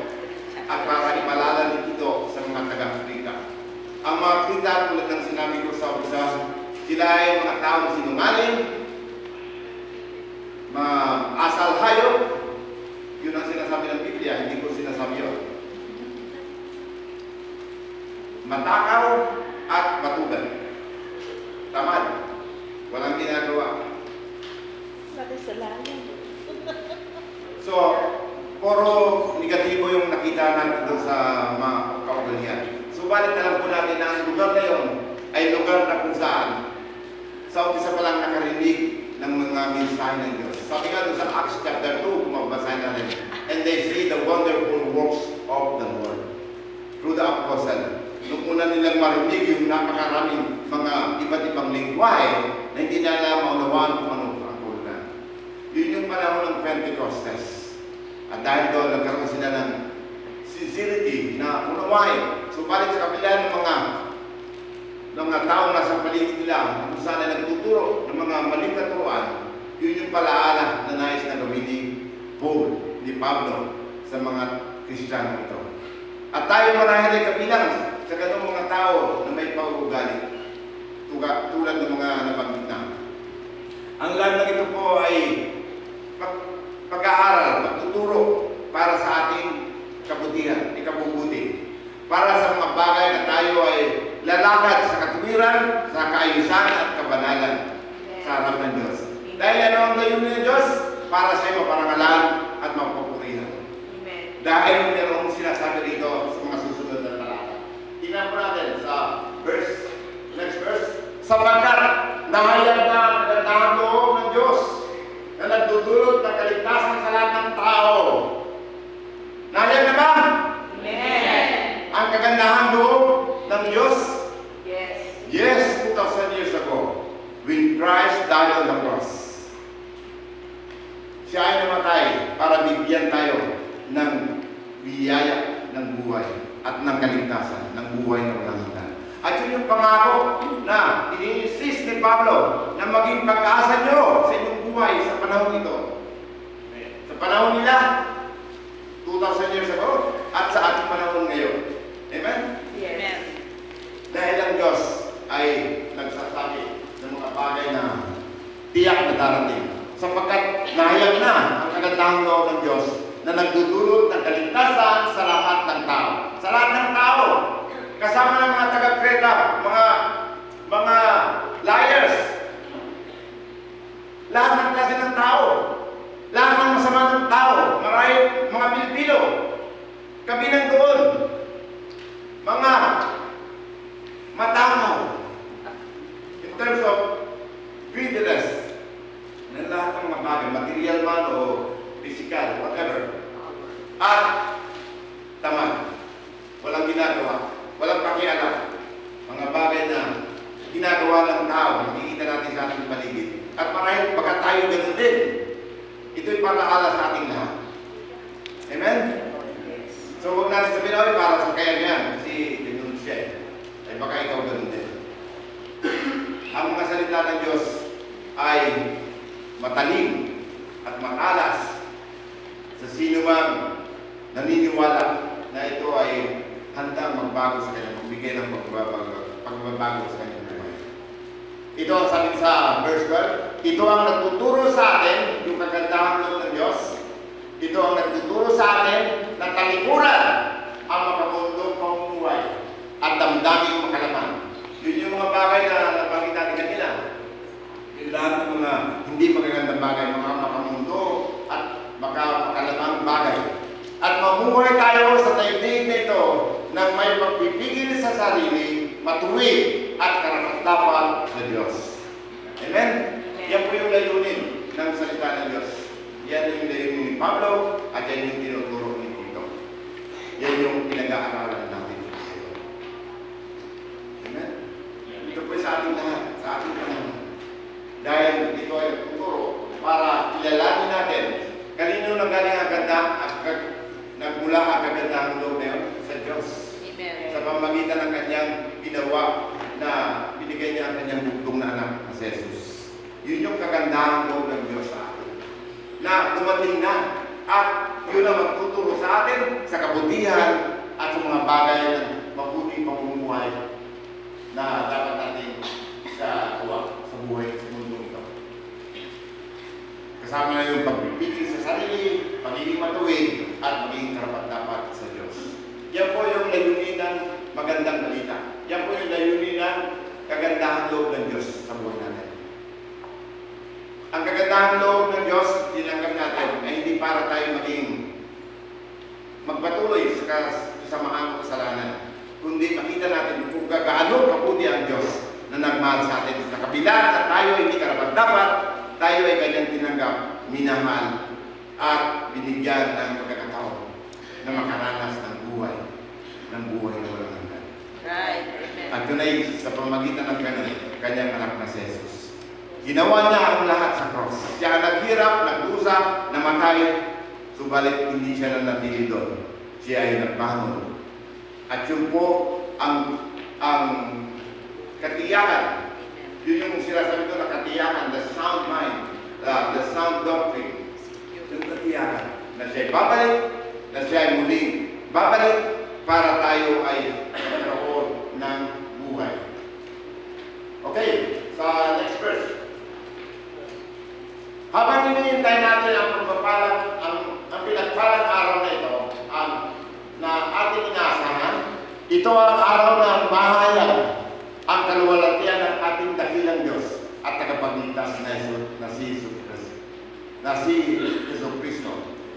at para ipaalala ni Tito sa mga taga-Afrika. Ang mga Krita tulad ng taong sinungaling, asal hayop, yun ang sinasabi ng Biblia, hindi ko sinasabi yun. Matakaw at matugal. Tamad. Walang ginagawa. So, puro negatibo yung nakita natin doon sa mga kaugalian. Subalit alam po natin na ang lugar na yun ay lugar na kung saan sa umpisa pa lang nakarinig ng mga mensahe ng Diyos. Sabi nga doon sa Acts chapter 2, kung mababasahin natin, and they see the wonderful works of the Lord through the apostle. Nung una nilang marinig yung napakaraming mga iba't ibang lingwahe na hindi nila maunawaan kung ano ang kulang. Yun yung panahon ng Pentecostes. At dahil doon, nagkaroon sila ng sincerity na unawain. Subalit sa kabila ng mga taong nasa paligid nila, kung saan ay nagtuturo ng mga maling katuruan, yun yung palaala na nais na gawin ni Paul, ni Pablo, sa mga Kristiyano ito. At tayo marahil ay kabilang sa ganong mga tao na may pag-ugali, tulad ng mga nabanggit na. Ang lahat ito po ay pag-aaral, pagtuturo para sa ating kabutihan, ikabubuti. Para sa mga bagay na tayo ay lalakad sa katuwiran, sa kaayusan at kabanalan sa harap ng Diyos. Dahil ano ang layunin ng Diyos? Para sa iyo maparangalan at mapupurihan. Dahil mayroong sinasabi dito sa mga susunod na talata. Tingnan po natin sa next verse. Sapagkat nahayag na ang kagandahan loob ng Diyos na nagdudulot ng kaligtasan sa lahat ng tao. Nahayag na ba? Amen. Ang kagandahan loob ng Diyos? Yes. Yes, 2,000 years ago, when Christ died on the cross. Siya ay namatay para bigyan tayo ng biyaya ng buhay at ng kaligtasan ng buhay na walang hanggan. At yun yung pangako na ini-insist ni Pablo na maging pag-asa nyo sa inyong buhay sa panahon ito. Sa panahon nila, 2,000 years ago, at sa ating panahon ngayon. Amen? Yes. Dahil ang Diyos ay nagsasabi ng mga bagay na tiyak na darating. Sapagkat nahayag na ang kagandahang loob ng Diyos na nagdudulot ng kaligtasan sa lahat ng tao. Sa lahat ng tao. Kasama ng mga taga-Kreta, mga liars. Lahat ng klase ng tao. Lahat ng masama ng tao. Marahil mga Pilipino. Kabilang doon. Mga matangaw. In terms of greediness. Ng lahat ng mga bagay. Material man o physical, whatever. At tamad. Walang ginagawa. Walang pakialam. Mga bagay na ginagawa ng tao, nakikita natin sa ating paligid. At marahil pagka tayo ganun din, ito'y palaala sa ating lahat. Amen? So huwag natin sabihin, ay para sa kaya niyan, kasi ganun siya. Ay baka ikaw ganun din. Ang mga salita ng Diyos ay matalim at matalas sa sino man naniniwala na ito ay handang magbago sa kanya, magbigay ng pagbabago sa kanyang buhay. Ito ang sabi sa verse 12, ito ang nagtuturo sa atin, yung kagandahan ng Diyos, ito ang nagtuturo sa atin na talikuran ang makamundong pamumuhay at damdaming makalaman. Yun yung mga bagay na nabanggit natin kanila. Yung lahat ng mga hindi magagandang bagay, mga makamundo at makalamang bagay. At mamuhay tayo sa daigdig na ito nang may pagpipigil sa sarili, matuwid at karapat-dapat sa Diyos. Amen? Yan po yung layunin ng salita ng Diyos. Yan yung layunin ni Pablo at yan yung tinuturo ni Tito. Yan yung pinag-aaralan natin. Amen? Ito po sa ating lahat, sa ating panahon. Dahil ito ay tuturo para kilalanin natin kanino nang galing ang ganda at nagmula ang kagandahang loob na yun sa Diyos. Amen. Sa pamagitan ng kanyang ginawa na binigay niya ang kanyang bugtong na anak na si Jesus. Yun yung kagandahang loob ng Diyos sa atin. Na dumating na at yun ang magtuturo sa atin sa kabutihan at sa mga bagay na mabuting pamumuhay na dapat natin sa buhay sa Kasama na yung pagpipigil sa sarili, pagiging matuwid, at magiging karapat-dapat sa Diyos. Yan po yung layunin ng magandang balita. Yan po yung layunin ng kagandahan loob ng Diyos sa buhay natin. Ang kagandahan loob ng Diyos, tinanggap natin, ay hindi para tayo maging magpatuloy sa kasamaang kasalanan, kundi makita natin kung gaano kabuti ang Diyos na nagmahal sa atin. Sa kabila na tayo hindi karapat-dapat, tayo ay kanyang tinanggap, minamahal, at binigyan ng pagkakataon na makaranas ng buhay na walang hanggan. Right. Amen. At yun ay sa pamagitan ng kanyang anak na si Jesus. Ginawa niya ang lahat sa cross. Siya ang naghirap, nagdusa, namatay, subalit hindi siya nanatili doon. Siya ay nagbangon. At yun po ang katiyakan. Yun yung sinasabi ko na katiyakan, the sound mind, the sound doctrine. Yung katiyakan na siya ay babalik, na siya ay muling babalik para tayo ay magkaroon ng buhay. Okay, sa next verse. Habang hinihintay natin ang pagpapalang, ang pinagpalang araw na ito, na ating inaasahan, ito ang araw na mahayag ang kaluwalhatian ng ating dakilang Diyos at tagapagligtas na si Jesu Cristo.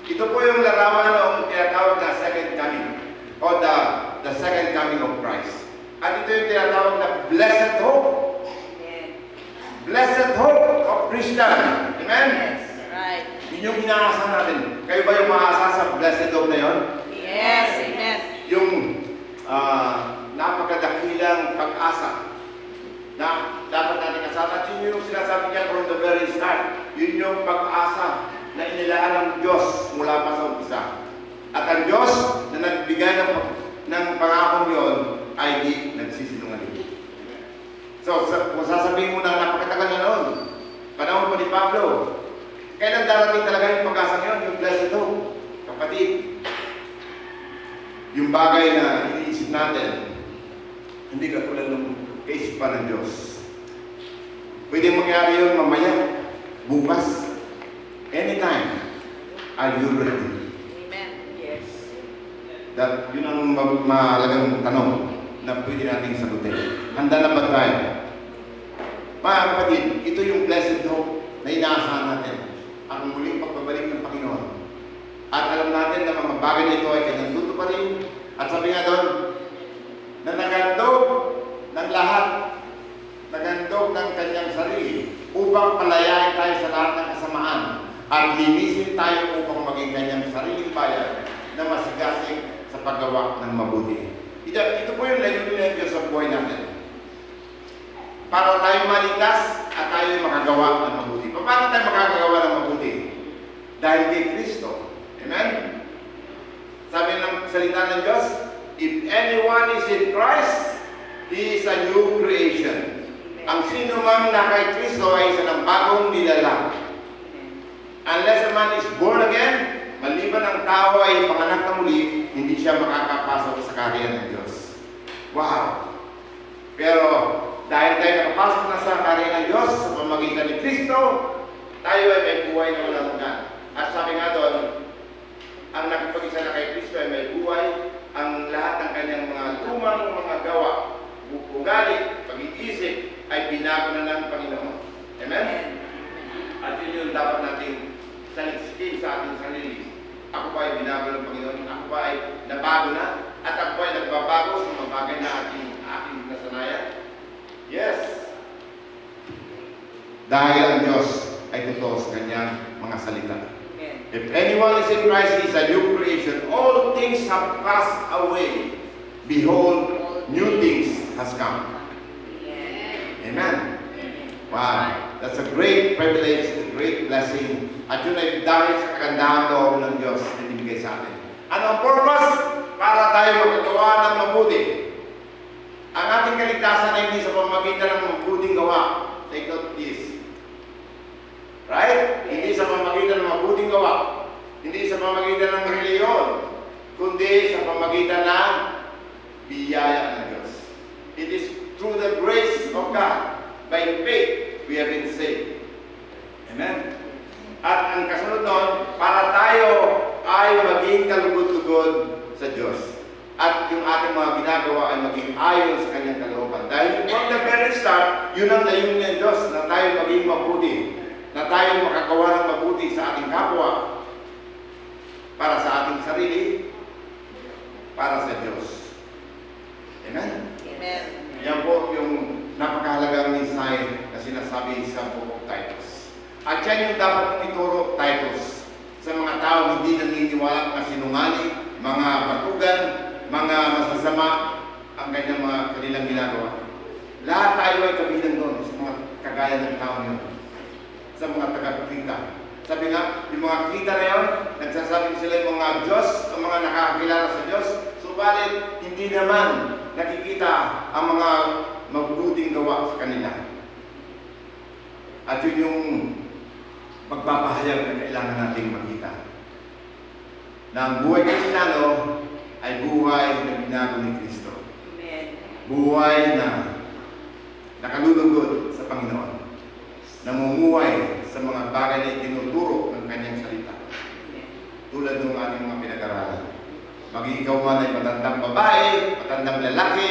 Ito po yung larawan ng tinatawag na second coming o the second coming of Christ. At ito yung tinatawag na blessed hope. Blessed hope of Christian. Amen? Yes. Right. Yun yung inaasahan natin. Kayo ba yung maasa sa blessed hope na yun? Yes. Amen. Yung napakadakilang pag-asa na dapat natin kasama. Yun yung sinasabi niya from the very start. Yun yung pag-asa na inilaan ng Diyos mula pa sa umpisa. At ang Diyos na nagbigay ng pangakong yun ay di nagsisinungaling. So, kung sasabihin mo na napakatagal na noon, panahon po ni Pablo, kailan darating talaga yung pag-asa yun, yung blessed hope? Kapatid, yung bagay na iniisip natin, hindi katulad ng kaisipan ng Diyos. Pwede mangyari yun mamaya, bukas, anytime. Are you ready? Amen. Yes. Yun ang mahalagang tanong na pwede natin sagutin. Handa na ba tayo? Mga kapatid, ito yung blessed hope na inaasahan natin. Ang muling pagbabalik ng Panginoon. At alam natin na mga bagay na ito ay kanyang tutuparin. At sabi nga doon, na nagandog ng lahat, nagandog ng kanyang sarili upang palayain tayo sa lahat ng kasamaan at linisin tayo upang maging kanyang sariling bayan na masigasig sa paggawa ng mabuti. Ito po yung layunin ng Diyos sa buhay natin. Para tayo maligtas at tayo makagawa ng mabuti. Paano tayo makagawa ng mabuti? Dahil kay Kristo. Amen? Sabi ng salita ng Diyos, if anyone is in Christ, he is a new creation. Ang sino man na kay Kristo ay isa ng bagong nilalang. Unless a man is born again, maliban ang tao ay panganak na muli, hindi siya makakapasok sa kaharian ng Diyos. Wow! Pero dahil tayo nakapasok na sa kaharian ng Diyos sa pamamagitan ni Kristo, tayo ay may buhay na walang hanggan. At sabi nga doon, ang nakipag-isa na kay Kristo ay may buhay, ang lahat ng kanyang mga lumang mga gawa, ugali, pag-iisip, ay binago na ng Panginoon. Amen? At yun yung dapat natin saliksikin sa ating sarili. Ako ba ay binago ng Panginoon? Ako ba ay nabago na? At ako ba ay nagbabago sa mga bagay na ating nasanayan? Yes! Dahil ang Diyos ay totoo sa kanyang mga salita. If anyone is in Christ, he is a new creation. All things have passed away. Behold, new things has come. Amen. Wow. That's a great privilege, a great blessing. At yun ay dahil sa kagandahan loob ng Diyos na binigay sa atin. Ano ang purpose? Para tayo magagawa ng mabuti. Ang ating kaligtasan ay hindi sa pamamagitan ng mabuting gawa. Take note this. Right? Hindi sa pamamagitan ng mabuting gawa. Hindi sa pamamagitan ng reliyon. Kundi sa pamamagitan ng biyaya ng Diyos. It is through the grace of God. By faith, we have been saved. Amen? At ang kasunod nun, para tayo ay maging kalugod-lugod sa Diyos. At yung ating mga ginagawa ay maging ayon sa Kanyang kalooban. Dahil from the very start, yun ang layunin ng Diyos, na tayo maging mabuti, na tayo makagawa ng mabuti sa ating kapwa, para sa ating sarili, para sa Diyos. Amen? Amen. Yan po yung napakahalagang mensahe na sinasabi sa Book of Titus. At yan yung dapat mong ituro, Titus, sa mga tao hindi naniniwala, mga sinungaling, mga batugan, mga masasama ang kanilang ginagawa. Lahat tayo ay kabilang doon sa mga kagaya ng tao yun, sa mga taga-kita. Sabi nga, yung mga kita na yun, nagsasabing sila yung mga Diyos, ang mga nakakakilala sa Diyos, subalit hindi naman nakikita ang mga mabuting gawa sa kanila. At yun yung magpapahayag na kailangan nating makita. Na ang buhay Kristiyano ay buhay na binago ni Kristo. Amen. Buhay na nakalulugod sa Panginoon. Namumuhay sa mga bagay na itinuturo ng Kanyang salita. Tulad ng ating mga pinag-aralan. Maging ikaw man ay matandang babae, matandang lalaki,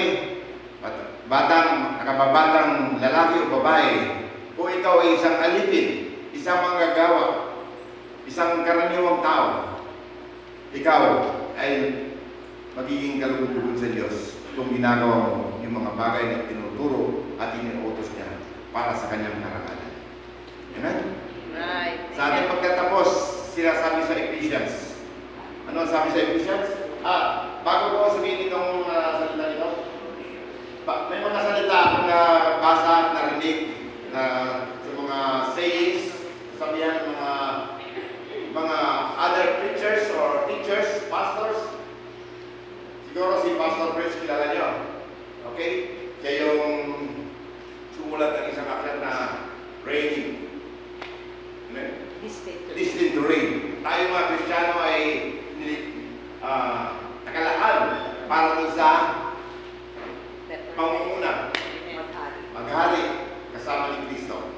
nakababatang lalaki o babae, o ikaw ay isang alipin, isang manggagawa, isang karaniwang tao, ikaw ay magiging kalugod-lugod sa Diyos kung ginagawa mo yung mga bagay na tinuturo at iniutos niya para sa Kanyang karangalan. Amen? Right. Sa ating pagkatapos, sinasabi sa Ephesians. Ano ang sabi sa Ephesians? Bago ko sabihin itong salita nito, may mga salita akong nabasa at narinig na sa mga sayings, sabihan ng mga other preachers or teachers, pastors. Siguro si Pastor Prince kilala niyo. Okay? Siya yung sumulat ng isang aklat na Raining. Destined to reign. Tayo mga Kristiyano ay nakalaan para dun sa pangunguna. Maghari kasama ni Kristo.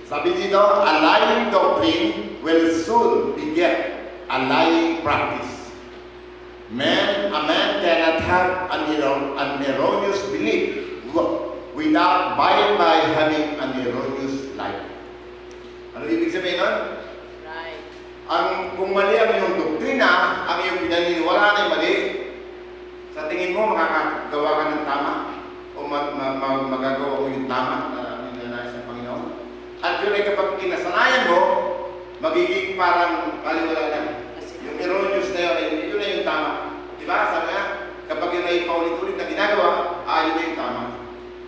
Sabi dito, a lying doctrine will soon beget a lying practice. A man cannot have an erroneous belief without by having an erroneous life. Ano ibig sabihin nun? Right. Kung mali ang iyong doktrina, ang iyong pinaniniwalaan ay mali, sa tingin mo makakagawa ka ng tama o magagawa mo yung tama na ninanais ng Panginoon. At yun ay kapag kinasanayan mo, magiging parang baliwala na. Yung erroneous na yun na yung tama. Diba? Sabi nga, kapag yun ay paulit-ulit na ginagawa, yun na yung tama.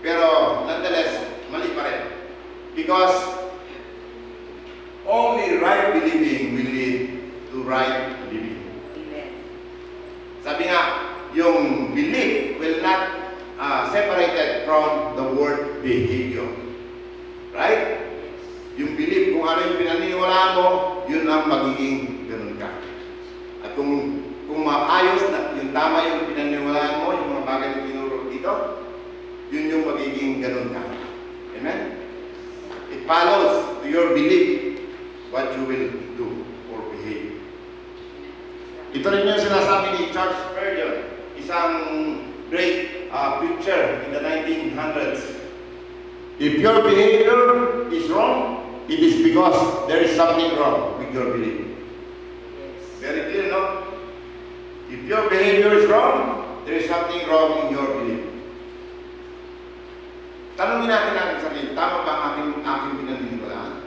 Pero, nonetheless, mali pa rin. Because only right believing will lead to right living. Amen. Sabi nga, yung belief will not separated from the word behavior. Right? Yung belief, kung ano yung pinaniniwalaan mo, yun ang magiging ganun ka. At kung maayos na, yung tama yung pinaniniwalaan mo, yung mga bagay na tinuro dito, yun yung magiging ganun ka. Amen? It follows to your belief what you will do or behave. Ito rin yung sinasabi ni Charles Spurgeon, isang great preacher in the 1900s. If your behavior is wrong, it is because there is something wrong with your belief. Very clear, no? If your behavior is wrong, there is something wrong in your belief. Tanungin natin sarili, tama ba ang aking pinaniniwalaan?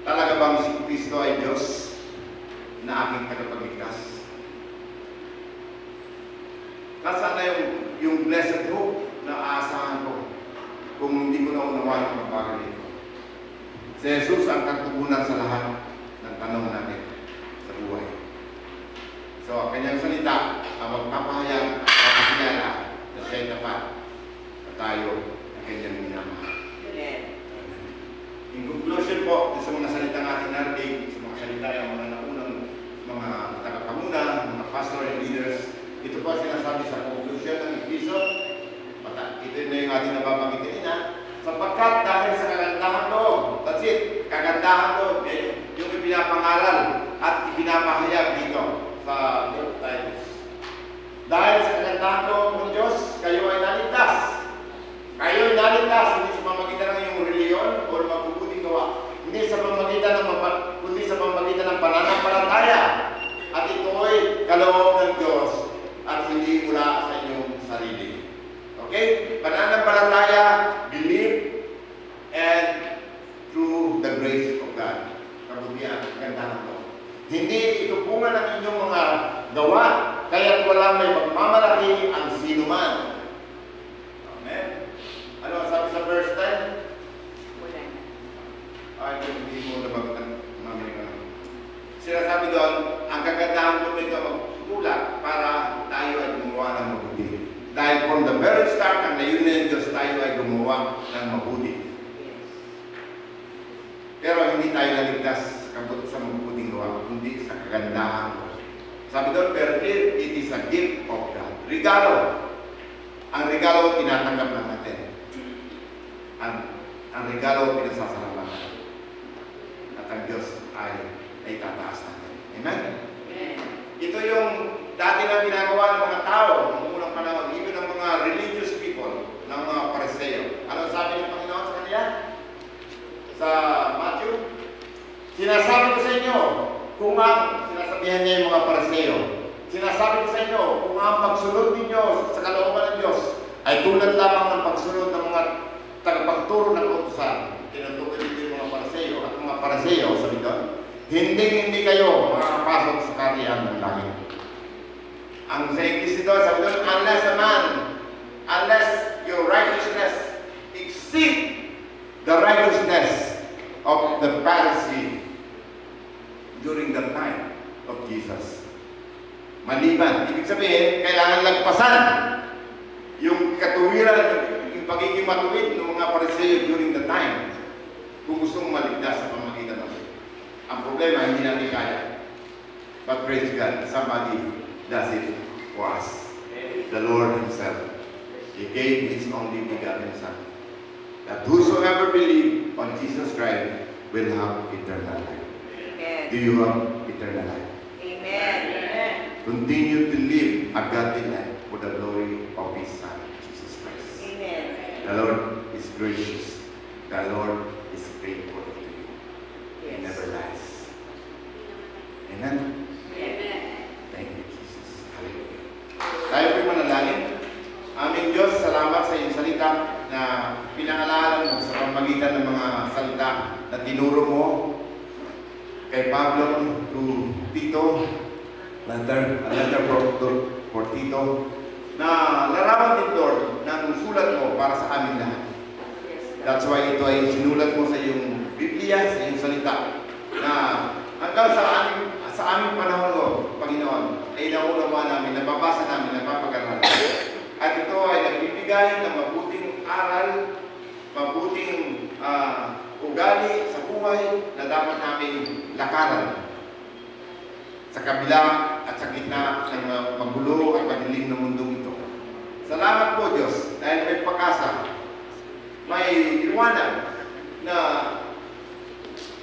Talaga bang si Kristo ay Diyos na aking tagapagligtas? Nasaan na yung blessed hope na aasahan ko kung hindi ko na unawan ang bagay nito? Si Jesus ang katugunan sa lahat ng tanong natin sa buhay. So, ang kanyang salita ang magpapahayag at magpapakilala na siya'y tapat na tayo ang kanyang minamahal. In conclusion po, sa mga salita natin narinig, sa mga salita ng mga naunang mga tagapanguna, mga pastor and leaders, ito po sinasabi sa conclusion ng episode. Ito na yung ating nababanggitin na sapagkat dahil sa kagandahan loob, that's it. kagandahan doon. Yung ipinapangaral at ipinapahayag dito sa Book of Titus. Dahil sa kagandahan doon ng Diyos, kayo ay naligtas. Kayo ay naligtas, hindi sa pamagitan ng iyong reliyon o mabubuting gawa. Hindi sa pamagitan ng pananampalataya. At ito ay kaloob ng Diyos at hindi mula sa inyong sarili. Okay? Pananampalataya, believe, and through the grace of God. Kabutihan, gandahan ito. Hindi ito bunga ng inyong mga gawa, kaya't walang may pagmamalaki ang sinuman. Amen? Ano sabi sa verse 10? Wala na. Ay, hindi mo nabagutan. Sinasabi doon, ang kagandahan po nito magtulak para tayo ay gumawa ng mabuti. Dahil from the very start, ang layunin ng Diyos, tayo ay gumawa ng mabuti. Pero hindi tayo naligtas sa mabuting gawa, kundi sa kagandahan ko. Sabi doon, pero it is a gift of God. Regalo. Ang regalo, tinatanggap na natin. Ang regalo, pinasasalamat natin. At ang Diyos ay tataas natin. Amen? Ito yung dati na ginagawa ng mga tao noong unang panahon, even ng mga religious people, ng mga Pariseo. Ano sabi ng Panginoon sa kanila? Sa Matthew? Sinasabi ko sa inyo, kung sinasabihan niya yung mga Pariseo, sinasabi ko sa inyo, kung ang pagsunod ninyo sa kalooban ng Diyos ay tulad lamang ng pagsunod ng mga tagapagturo ng utusan. Tinutukoy dito yung mga Pariseo at mga Pariseo, sabi doon, hindi kayo makakapasok sa kaharian ng langit. Ang sa English dito, sabi doon, unless your righteousness exceed the righteousness of the Pharisee during the time of Jesus. Maliban, ibig sabihin, kailangan lagpasan yung katuwiran, yung pagiging matuwid ng mga Pariseo during the time kung gustong maligtas sa pamagitan ng ang problema, hindi natin kaya. But praise God, somebody does it for us. The Lord Himself. He gave His only begotten Son. That whosoever believe on Jesus Christ will have eternal life. Amen. Do you have eternal life? Amen. Continue to live a godly life for the glory of His Son, Jesus Christ. Amen. The Lord is gracious. The Lord is faithful to you. He never lies. Amen? Amen. Thank you, Jesus. Hallelujah. Tayo po'y manalangin. Aming Diyos, salamat sa iyong salita na pinangalanan mo sa pamagitan ng mga salita na tinuro mo kay Pablo to Tito, a letter for Tito, na larawan din, Lord, ng sulat mo para sa amin lahat. That's why ito ay sinulat mo sa iyong Biblia, sa iyong salita, na hanggang sa aming panahon, Lord, Panginoon, ay naunawa namin, nababasa namin, napapag-aralan. At ito ay nagbibigay ng mabuting aral, mabuting ugali sa buhay na dapat namin lakaran sa kabila at sa gitna ng magulo at madilim na mundong ito. Salamat po, Diyos, dahil may pag-asa, may liwanag na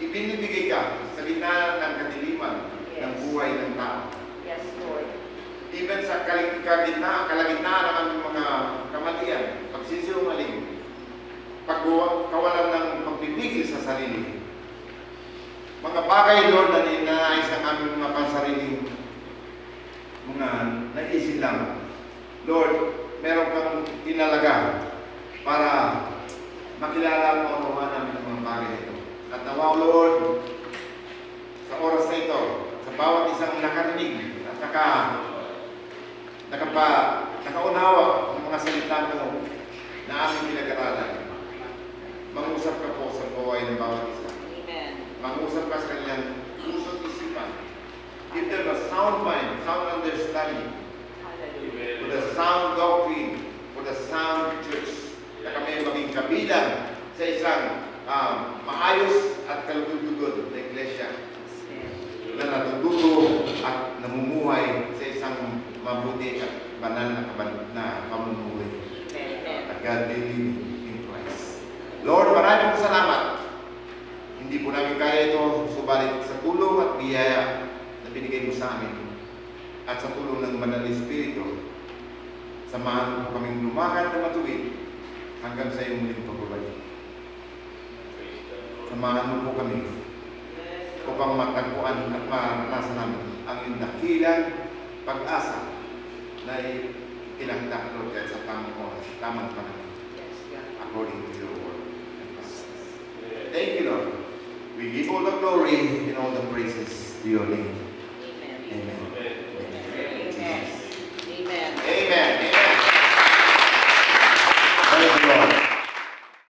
ibinibigay ka sa gitna ng kadiliman ng buhay ng tao. Yes, Lord. Even sa kalagitnaan ng aming mga kamalian, pagsisinungaling, pagkawalan ng pagpipigil sa sarili. Mga bagay, Lord, na ninanais ang aming mga pansariling mga naisip lamang. Lord, meron kang tinalaga para makilala mo ang nawa namin ng mga bagay ito. At nawa, Lord, sa oras na ito, sa bawat isang nakarinig at nakaunawa ng mga salita mo na aming pinag-aralan, mangusap ka po sa buhay ng bawat isa. Amen. Mangusap ka sa kanilang puso't isipan. Give them a sound mind, sound understanding, Hallelujah. for the sound doctrine, for the sound church, na kami maging kabilang sa isang maayos at kalugod-lugod na iglesia na natututo at namumuhay sa isang mabuti at banal na pamumuhay. At godly living in Christ. Lord, maraming salamat. Hindi po namin kaya ito, subalit sa tulong at biyaya na binigay mo sa amin at sa tulong ng Banal na Espiritu, samahan mo kaming lumakad na matuwid hanggang sa iyong muling pagbabalik. Samahan mo po kami upang matagpuan at maranasan namin ang iyong dakilang pag-asa na itinakda Lord kahit sa tamang oras, tamang panahon, according to your word. Thank you, Lord. We give all the glory and all the praises to your name. Amen.